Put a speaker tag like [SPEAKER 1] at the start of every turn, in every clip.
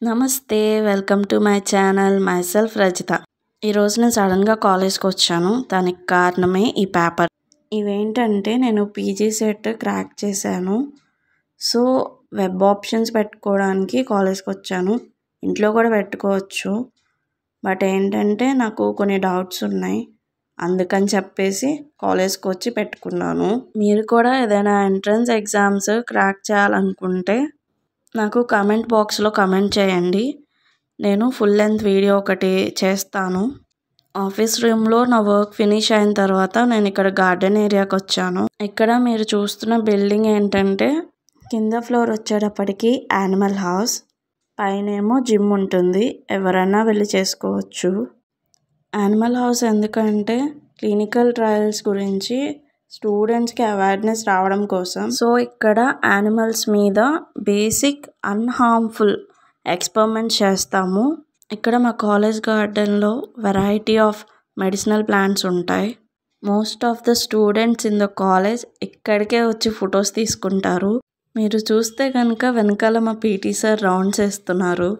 [SPEAKER 1] నమస్తే, welcome to my channel. Myself Rajitha. ఈరోజు నేను సడన్గా కాలేజ్కి వచ్చాను. దానికి కారణమే ఈ పేపర్. ఇవేంటంటే నేను పీజీ సెట్ క్రాక్ చేశాను. సో వెబ్ ఆప్షన్స్ పెట్టుకోవడానికి కాలేజ్కి వచ్చాను. ఇంట్లో కూడా పెట్టుకోవచ్చు. బట్ ఏంటంటే నాకు కొన్ని డౌట్స్ ఉన్నాయి. అందుకని చెప్పేసి కాలేజ్కి వచ్చి పెట్టుకున్నాను. మీరు కూడా ఏదైనా ఎంట్రన్స్ ఎగ్జామ్స్ క్రాక్ చేయాలనుకుంటే నాకు కామెంట్ బాక్స్లో కామెంట్ చేయండి. నేను ఫుల్ లెంత్ వీడియో ఒకటి చేస్తాను. ఆఫీస్ రూమ్లో నా వర్క్ ఫినిష్ అయిన తర్వాత నేను ఇక్కడ గార్డెన్ ఏరియాకి వచ్చాను. ఇక్కడ మీరు చూస్తున్న బిల్డింగ్ ఏంటంటే కింద ఫ్లోర్ వచ్చేటప్పటికి యానిమల్ హౌస్, పైనేమో జిమ్ ఉంటుంది. ఎవరైనా వెళ్ళి చేసుకోవచ్చు. యానిమల్ హౌస్ ఎందుకంటే క్లినికల్ ట్రయల్స్ గురించి స్టూడెంట్స్కి అవేర్నెస్ రావడం కోసం. సో ఇక్కడ యానిమల్స్ మీద బేసిక్ అన్హార్మ్ఫుల్ ఎక్స్పెరిమెంట్స్ చేస్తాము. ఇక్కడ మా కాలేజ్ గార్డెన్లో వెరైటీ ఆఫ్ మెడిసినల్ ప్లాంట్స్ ఉంటాయి. Most of the students in the college ఇక్కడికే వచ్చి ఫొటోస్ తీసుకుంటారు. మీరు చూస్తే కనుక వెనకాల మా పీటీ సార్ రౌండ్స్ వేస్తున్నారు.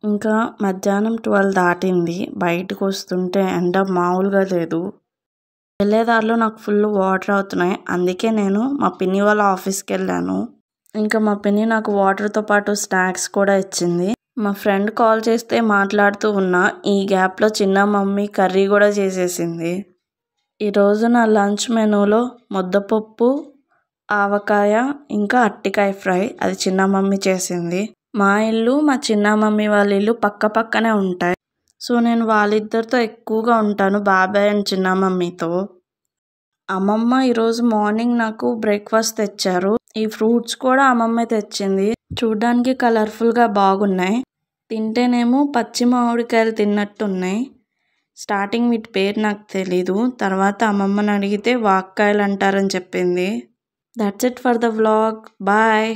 [SPEAKER 1] ఇంకా మధ్యాహ్నం 12 దాటింది. బయటకు వస్తుంటే ఎండ మామూలుగా లేదు. వెళ్ళేదారిలో నాకు ఫుల్ వాటర్ అవుతున్నాయి. అందుకే నేను మా పిన్ని వాళ్ళ ఆఫీస్కి వెళ్ళాను. ఇంకా మా పిన్ని నాకు వాటర్తో పాటు స్నాక్స్ కూడా ఇచ్చింది. మా ఫ్రెండ్ కాల్ చేస్తే మాట్లాడుతూ ఉన్నా. ఈ గ్యాప్లో చిన్న మమ్మీ కర్రీ కూడా చేసేసింది. ఈరోజు నా లంచ్ మెనూలో ముద్దపప్పు, ఆవకాయ ఇంకా అరటికాయ ఫ్రై. అది చిన్న మమ్మీ చేసింది. మా ఇల్లు మా చిన్న మమ్మీ వాళ్ళ ఇల్లు పక్క పక్కనే ఉంటాయి. సో నేను వాళ్ళిద్దరితో ఎక్కువగా ఉంటాను, బాబాయ్ అండ్ చిన్న మమ్మీతో. అమ్మమ్మ ఈరోజు మార్నింగ్ నాకు బ్రేక్ఫాస్ట్ తెచ్చారు. ఈ ఫ్రూట్స్ కూడా అమ్మమ్మే తెచ్చింది. చూడ్డానికి కలర్ఫుల్గా బాగున్నాయి. తింటేనేమో పచ్చి మామిడికాయలు తిన్నట్టున్నాయి. స్టార్టింగ్ వీటి పేరు నాకు తెలీదు. తర్వాత అమ్మమ్మని అడిగితే వాక్కాయలు అంటారని చెప్పింది. That's it for the vlog. Bye.